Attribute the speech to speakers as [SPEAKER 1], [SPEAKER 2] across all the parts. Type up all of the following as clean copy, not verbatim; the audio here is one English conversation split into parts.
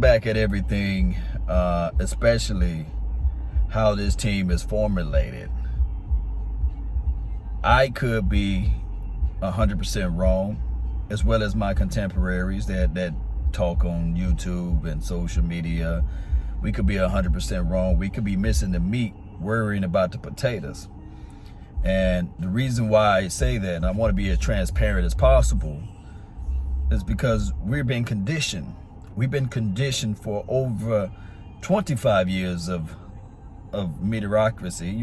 [SPEAKER 1] Back at everything, especially how this team is formulated. I could be 100% wrong, as well as my contemporaries that talk on YouTube and social media. We could be 100% wrong. We could be missing the meat, worrying about the potatoes. And the reason why I say that, and I want to be as transparent as possible, is because we've been conditioned. We've been conditioned for over 25 years of mediocrity,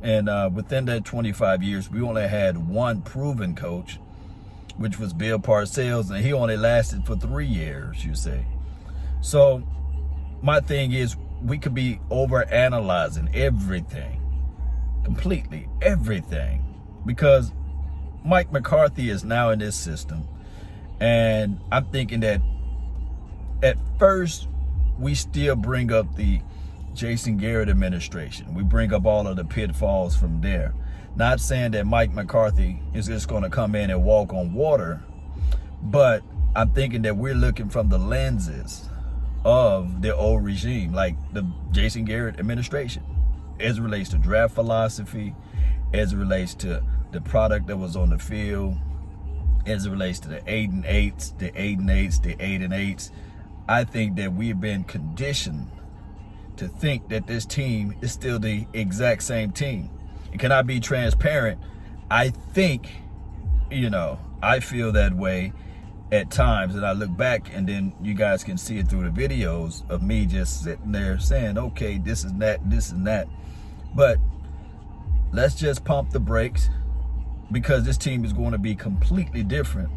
[SPEAKER 1] and within that 25 years, we only had one proven coach, which was Bill Parcells, and he only lasted for 3 years, you say. So my thing is, we could be over-analyzing everything, completely everything, because Mike McCarthy is now in this system, and I'm thinking that at first, we still bring up the Jason Garrett administration. We bring up all of the pitfalls from there. Not saying that Mike McCarthy is just going to come in and walk on water, but I'm thinking that we're looking from the lenses of the old regime, like the Jason Garrett administration, as it relates to draft philosophy, as it relates to the product that was on the field, as it relates to the 8-8s, the 8-8s, the 8-8s. I think that we've been conditioned to think that this team is still the exact same team. And can I be transparent? I think, I feel that way at times, and I look back, and then you guys can see it through the videos of me just sitting there saying, okay, this is that, this and that. But let's just pump the brakes, because this team is going to be completely different.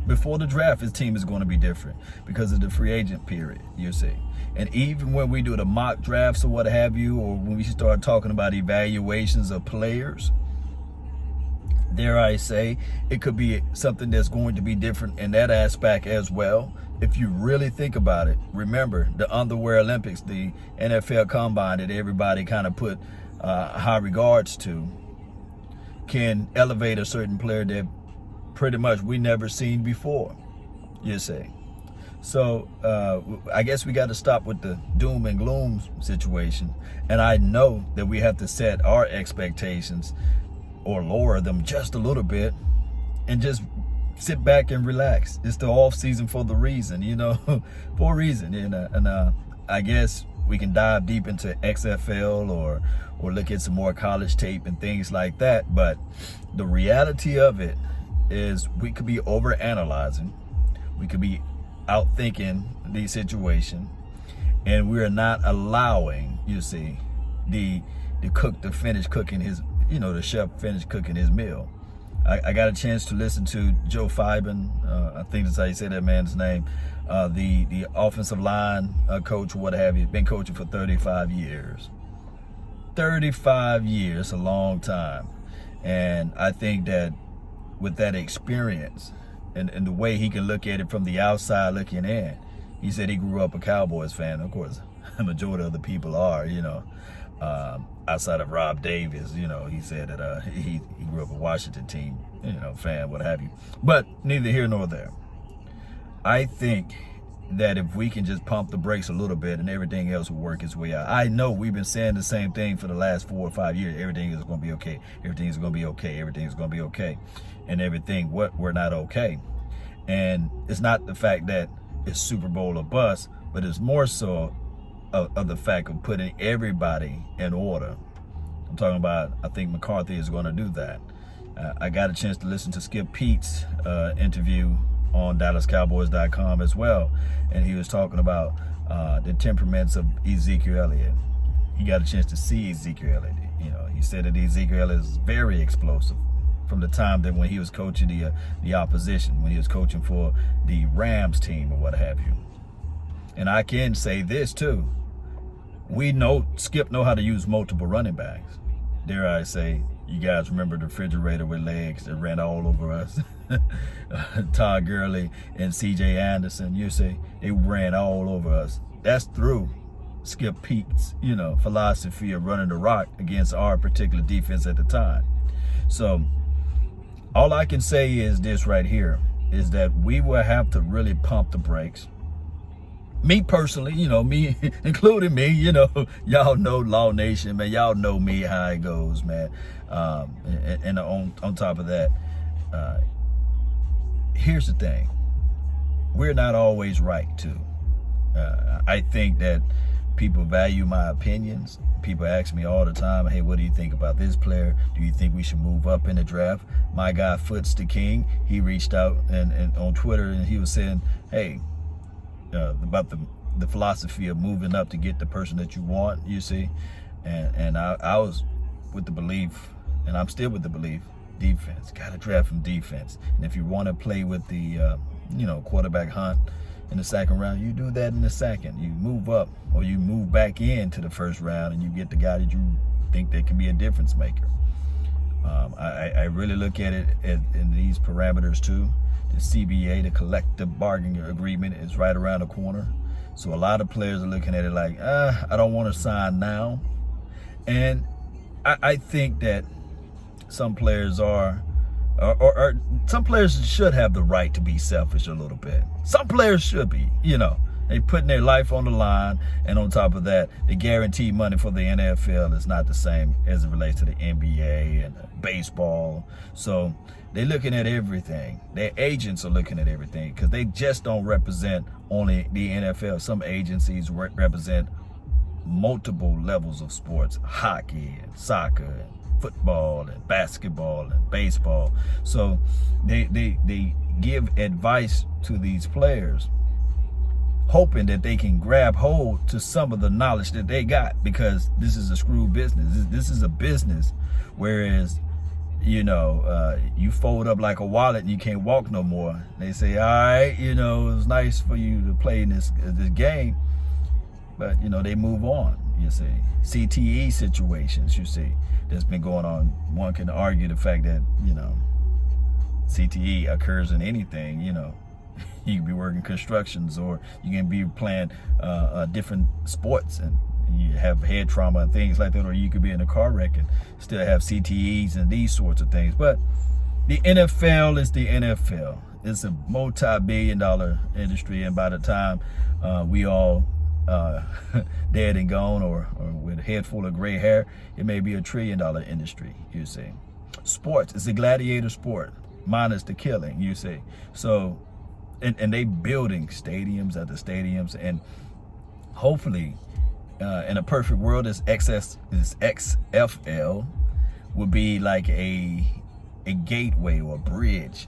[SPEAKER 1] Before the draft, his team is going to be different because of the free agent period, you see. And even when we do the mock drafts or what have you, or when we start talking about evaluations of players, dare I say, it could be something that's going to be different in that aspect as well. If you really think about it, remember the Underwear Olympics, the NFL Combine that everybody kind of put high regards to, can elevate a certain player that pretty much we never seen before, you say. So I guess we got to stop with the doom and gloom situation. And I know that we have to set our expectations or lower them just a little bit and just sit back and relax. It's the off season for the reason, for a reason. And I guess we can dive deep into XFL or look at some more college tape and things like that. But the reality of it is we could be over analyzing, we could be out thinking the situation, and we're not allowing, the cook to finish cooking his, the chef finish cooking his meal. I got a chance to listen to Joe Fiben, I think that's how you say that man's name, the offensive line coach, what have you, been coaching for 35 years. 35 years, a long time. And I think that with that experience and the way he can look at it from the outside looking in, he said he grew up a Cowboys fan. Of course, the majority of the people are, outside of Rob Davis, he said that he grew up a Washington team, fan, what have you. But neither here nor there. I think that if we can just pump the brakes a little bit and everything else will work its way out. I know we've been saying the same thing for the last 4 or 5 years. Everything is going to be okay. Everything is going to be okay. Everything is going to be okay. And everything, we're not okay. And it's not the fact that it's Super Bowl or bust, but it's more so of the fact of putting everybody in order. I'm talking about, I think McCarthy is going to do that. I got a chance to listen to Skip Pete's interview on DallasCowboys.com as well, and he was talking about the temperaments of Ezekiel Elliott. He got a chance to see Ezekiel Elliott. He said that Ezekiel Elliott is very explosive from the time that when he was coaching the opposition, when he was coaching for the Rams team or what have you. And I can say this too. We know Skip know how to use multiple running backs. Dare I say, you guys remember the refrigerator with legs that ran all over us? Todd Gurley and C.J. Anderson, you say, they ran all over us. That's through Skip Pete's, philosophy of running the rock against our particular defense at the time. So all I can say is this right here, is that we will have to really pump the brakes. me personally, me, including me, y'all know Law Nation, man. Y'all know me, how it goes, man. And on top of that, here's the thing. We're not always right, too. I think that people value my opinions. People ask me all the time, hey, what do you think about this player? Do you think we should move up in the draft? My guy, Foots the King, he reached out and on Twitter, and he was saying, hey, about the philosophy of moving up to get the person that you want, you see. And I was with the belief, and I'm still with the belief, defense. Got to draft from defense. And if you want to play with the, quarterback hunt in the second round, you do that in the second. You move up, or you move back into the first round, and you get the guy that you think that can be a difference maker. I really look at it in these parameters too. The CBA, the collective bargaining agreement, is right around the corner. So a lot of players are looking at it like, I don't want to sign now. And I think that some players are, or some players should have the right to be selfish a little bit. Some players should be, they putting their life on the line, and on top of that, the guaranteed money for the NFL is not the same as it relates to the NBA and baseball. So they're looking at everything. Their agents are looking at everything, because they just don't represent only the NFL. Some agencies represent multiple levels of sports: hockey and soccer and football and basketball and baseball. So they give advice to these players, hoping that they can grab hold to some of the knowledge that they got, because this is a screw business. This is a business, whereas, you fold up like a wallet and you can't walk no more. They say, all right, it was nice for you to play in this game, but, they move on, you see. CTE situations, you see, that's been going on. One can argue the fact that, CTE occurs in anything, You can be working constructions, or you can be playing different sports and you have head trauma and things like that, or you could be in a car wreck and still have CTEs and these sorts of things. But the NFL is the NFL. It's a multi-billion-dollar industry, and by the time we all dead and gone, or with a head full of gray hair, it may be $1 trillion industry, you see. Sports is a gladiator sport, minus the killing, you see. So, and they building stadiums after stadiums, and hopefully, in a perfect world, this XFL would be like a gateway or a bridge.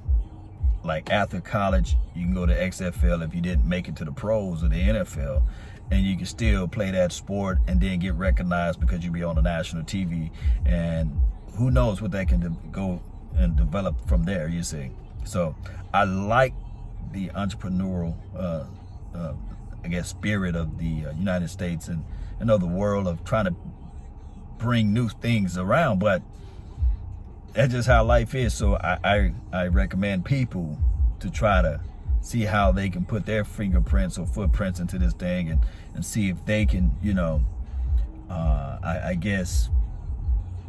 [SPEAKER 1] Like after college, you can go to XFL if you didn't make it to the pros or the NFL, and you can still play that sport and then get recognized because you be on the national TV, and who knows what that can go and develop from there, you see. So I like the entrepreneurial, spirit of the United States and of the world, of trying to bring new things around, but that's just how life is. So I recommend people to try to see how they can put their fingerprints or footprints into this thing, and see if they can,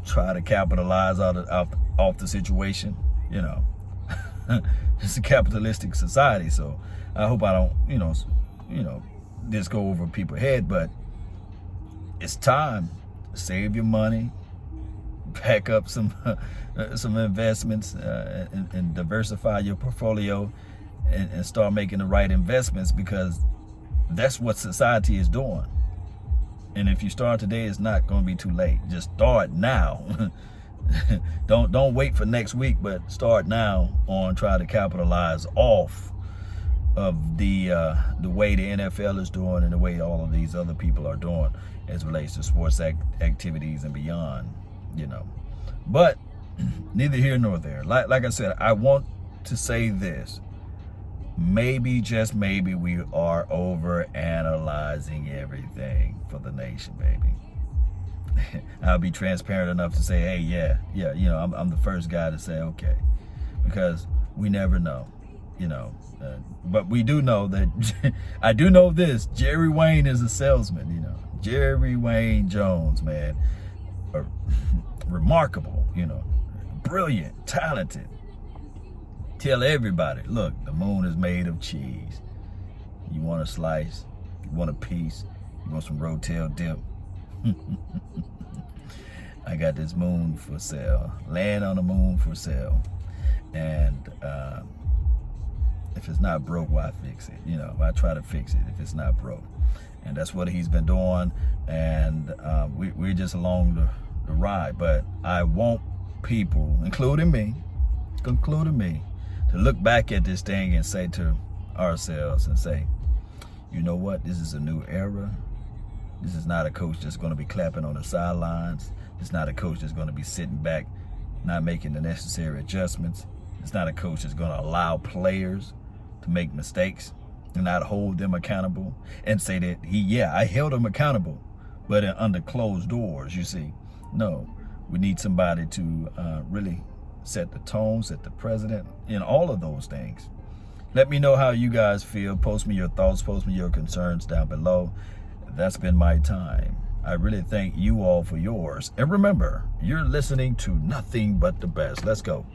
[SPEAKER 1] try to capitalize off the situation. It's a capitalistic society, so I hope I don't, just go over people's head, but it's time to save your money, pack up some investments, and diversify your portfolio, and start making the right investments, because that's what society is doing. And if you start today, it's not going to be too late. Just start now. Don't wait for next week, but start now on trying to capitalize off of the way the NFL is doing, and the way all of these other people are doing as it relates to sports activities and beyond, But neither here nor there. Like I said, I want to say this. Maybe, just maybe, we are over analyzing everything for the nation, baby. I'll be transparent enough to say, hey, yeah, I'm the first guy to say, okay, because we never know, but we do know that, I do know this, Jerry Wayne is a salesman, Jerry Wayne Jones, man, remarkable, brilliant, talented. Tell everybody, look, the moon is made of cheese. You want a slice? You want a piece? You want some rotel dip? I got this moon for sale. Land on the moon for sale. And if it's not broke, why fix it? You know, I try to fix it if it's not broke. And that's what he's been doing. And we're just along the ride. But I want people, including me, to look back at this thing and say to ourselves and say, you know what? This is a new era. This is not a coach that's going to be clapping on the sidelines. It's not a coach that's going to be sitting back, not making the necessary adjustments. It's not a coach that's going to allow players to make mistakes and not hold them accountable and say that I held them accountable, but under closed doors, you see. No, we need somebody to really set the tone, set the precedent, and all of those things. Let me know how you guys feel. Post me your thoughts, post me your concerns down below. That's been my time. I really thank you all for yours. And remember, you're listening to nothing but the best. Let's go.